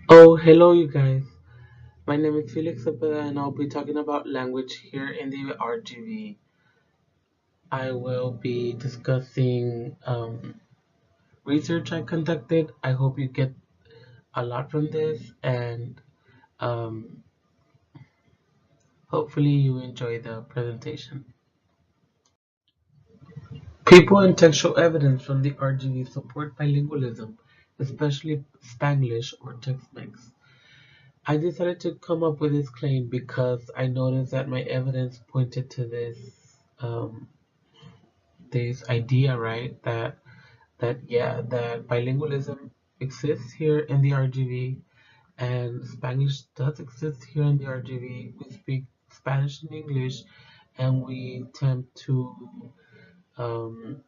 Oh, hello, you guys. My name is Felix Cepeda, and I'll be talking about language here in the RGV. I will be discussing research I conducted. I hope you get a lot from this, and um, hopefully, you enjoy the presentation. People and textual evidence from the RGV support bilingualism, especially Spanglish or Tex-Mex. I decided to come up with this claim because I noticed that my evidence pointed to this idea, right? That bilingualism exists here in the RGV, and Spanish does exist here in the RGV. We speak Spanish and English, and we tend to um,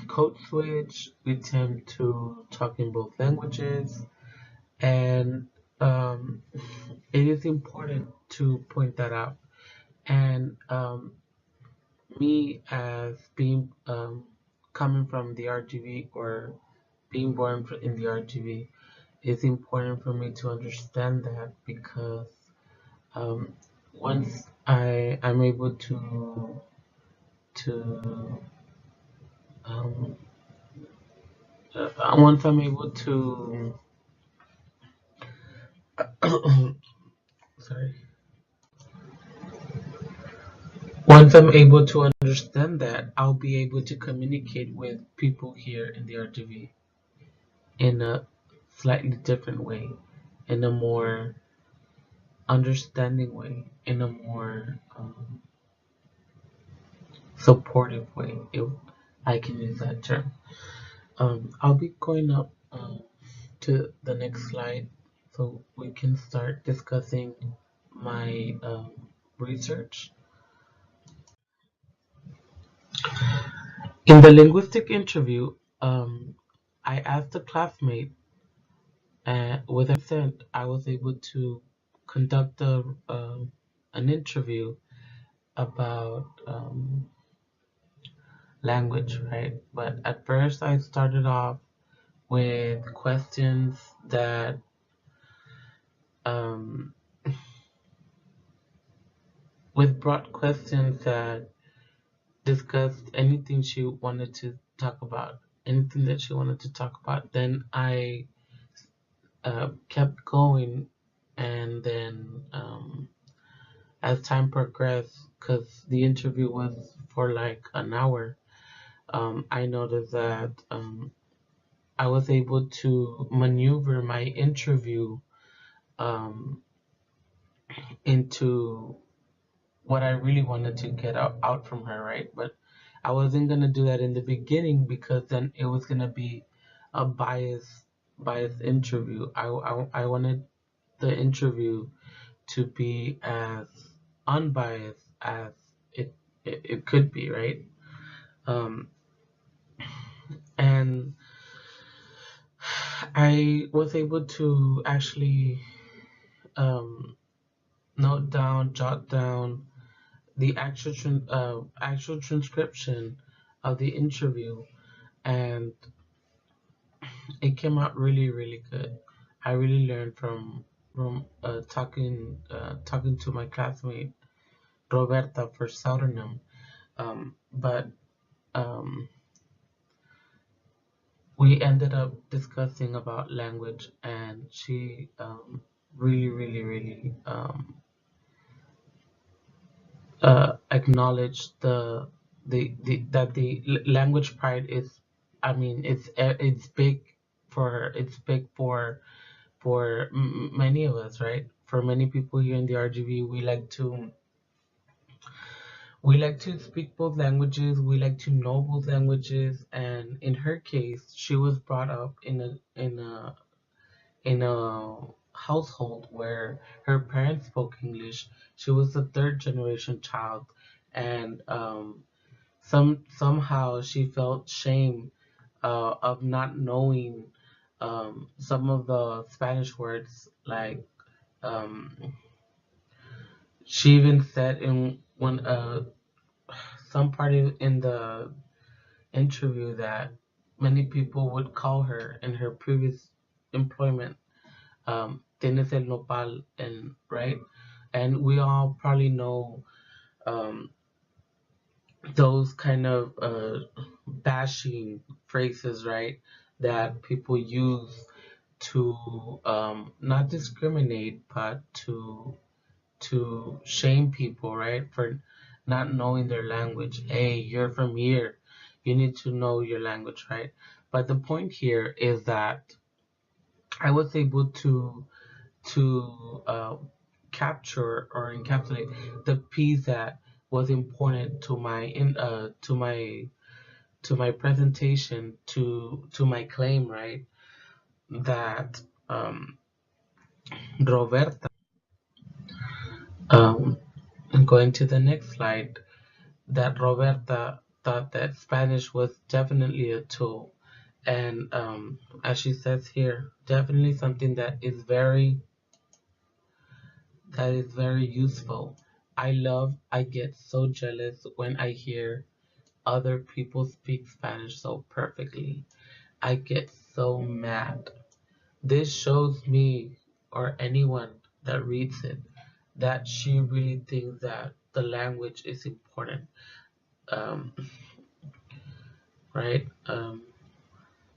code switch. We tend to talk in both languages, and um, it is important to point that out. And me as being coming from the RGV or being born in the RGV, it's important for me to understand that because um, once I'm able to um, once I'm able to sorry, once I'm able to understand that, I'll be able to communicate with people here in the RGV in a slightly different way, in a more understanding way, in a more supportive way, if I can use that term. I'll be going up to the next slide so we can start discussing my research. In the linguistic interview, I asked a classmate, and with her consent, I was able to conduct an interview about language, right? But at first, I started off with questions that um, with broad questions that discussed anything she wanted to talk about, anything that she wanted to talk about. Then I kept going, and then as time progressed, because the interview was for like an hour, I noticed that I was able to maneuver my interview um, into what I really wanted to get out from her, right? But I wasn't gonna do that in the beginning because then it was gonna be a biased interview. I wanted the interview to be as unbiased as it could be, right? Um, and I was able to actually um, jot down the actual transcription of the interview, and it came out really really good. I really learned from talking to my classmate Roberta for pseudonym, but um, we ended up discussing about language, and she acknowledged the that the language pride is, I mean, it's big for her. It's big for many of us, right? For many people here in the RGB, we like to speak both languages. We like to know both languages, and in her case, she was brought up in a household where her parents spoke English. She was a third generation child, and somehow she felt shame of not knowing some of the Spanish words. Like um, she even said in one some part in the interview that many people would call her in her previous employment tienes el nopal, and right, and we all probably know um, those kind of bashing phrases, right, that people use to not discriminate, but to shame people, right, for not knowing their language. Hey, you're from here, you need to know your language, right? But the point here is that I was able to capture or encapsulate the piece that was important to my to my presentation, to my claim, right? That um, Roberta, um, and going to the next slide, that Roberta thought that Spanish was definitely a tool, and as she says here, definitely something that is very useful. I get so jealous when I hear other people speak Spanish so perfectly. I get so mad. This shows me, or anyone that reads it, that she really thinks that the language is important, um, right?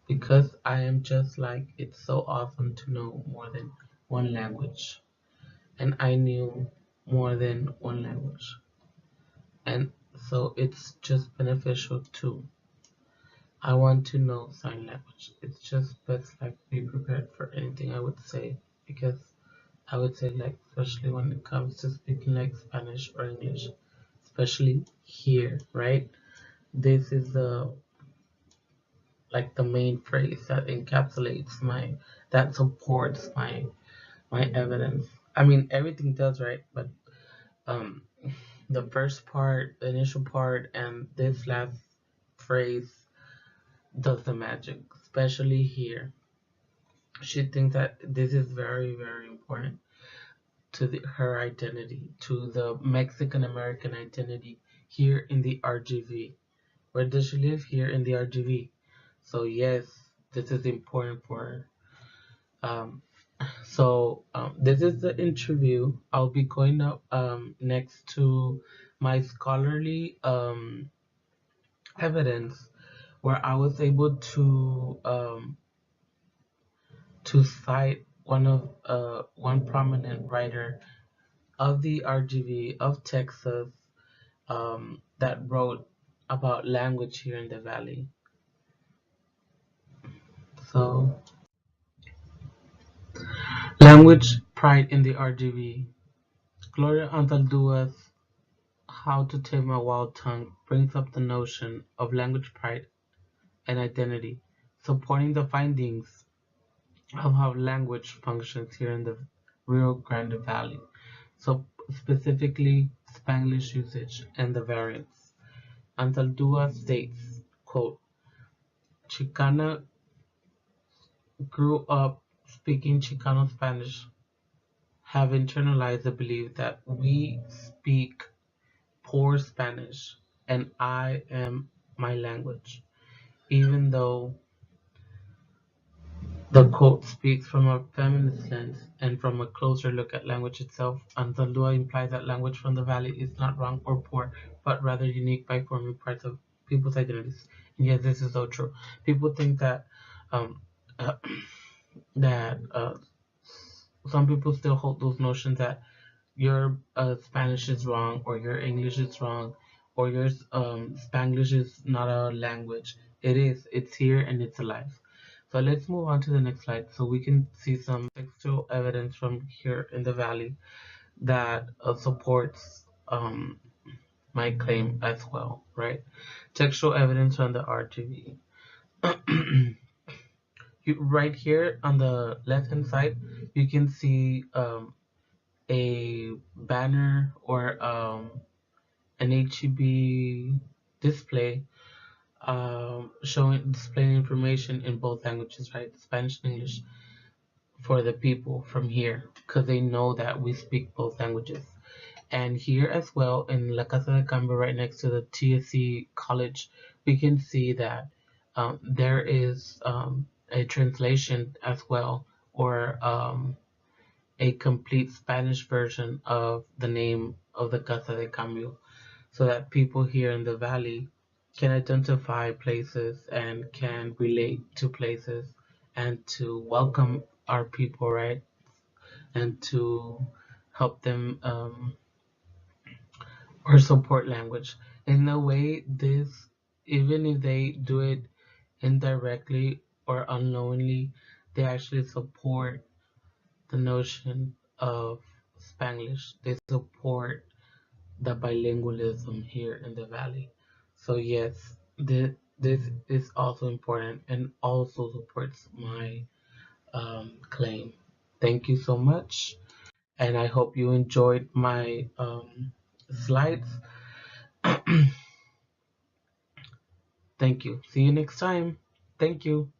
Because I am just like, it's so awesome to know more than one language. And I knew more than one language. And so it's just beneficial too. I want to know sign language. It's just best like be prepared for anything I would say, because I would say like, especially when it comes to speaking like Spanish or English, especially here, right? This is the main phrase that encapsulates that supports my evidence. I mean, everything does, right? But um the first part, the initial part, and this last phrase does the magic, especially here. She thinks that this is very, very important to her identity, to the Mexican American identity here in the RGV. Where does she live? Here in the RGV. So yes, this is important for her. This is the interview. I'll be going up next to my scholarly evidence, where I was able to cite one prominent writer of the RGV of Texas, that wrote about language here in the valley. So, language pride in the RGV. Gloria Anzaldua's How to Tame a Wild Tongue brings up the notion of language pride and identity, supporting the findings of how language functions here in the Rio Grande Valley. So specifically Spanglish usage and the variants. Antaldúa states, quote, Chicana grew up speaking Chicano Spanish, have internalized the belief that we speak poor Spanish and I am my language, even though the quote speaks from a feminist lens and from a closer look at language itself. Anzaldúa implies that language from the valley is not wrong or poor, but rather unique by forming parts of people's identities. And yes, this is so true. People think that um, uh, that some people still hold those notions that your Spanish is wrong, or your English is wrong, or your Spanglish is not a language. It is. It's here and it's alive. So let's move on to the next slide so we can see some textual evidence from here in the valley that supports my claim as well, right? Textual evidence from the RGV. Right here on the left hand side, you can see a banner or an HEB display showing displaying information in both languages, right? Spanish and English, for the people from here, because they know that we speak both languages. And here as well in La Casa de Cambio, right next to the TSC College, we can see that there is a translation as well, or a complete Spanish version of the name of the Casa de Cambio so that people here in the valley can identify places and can relate to places and to welcome our people, right? And to help them or support language. In a way, this, even if they do it indirectly or unknowingly, they actually support the notion of Spanglish. They support the bilingualism here in the valley. So yes, this is also important and also supports my claim. Thank you so much, and I hope you enjoyed my slides. Thank you. See you next time. Thank you.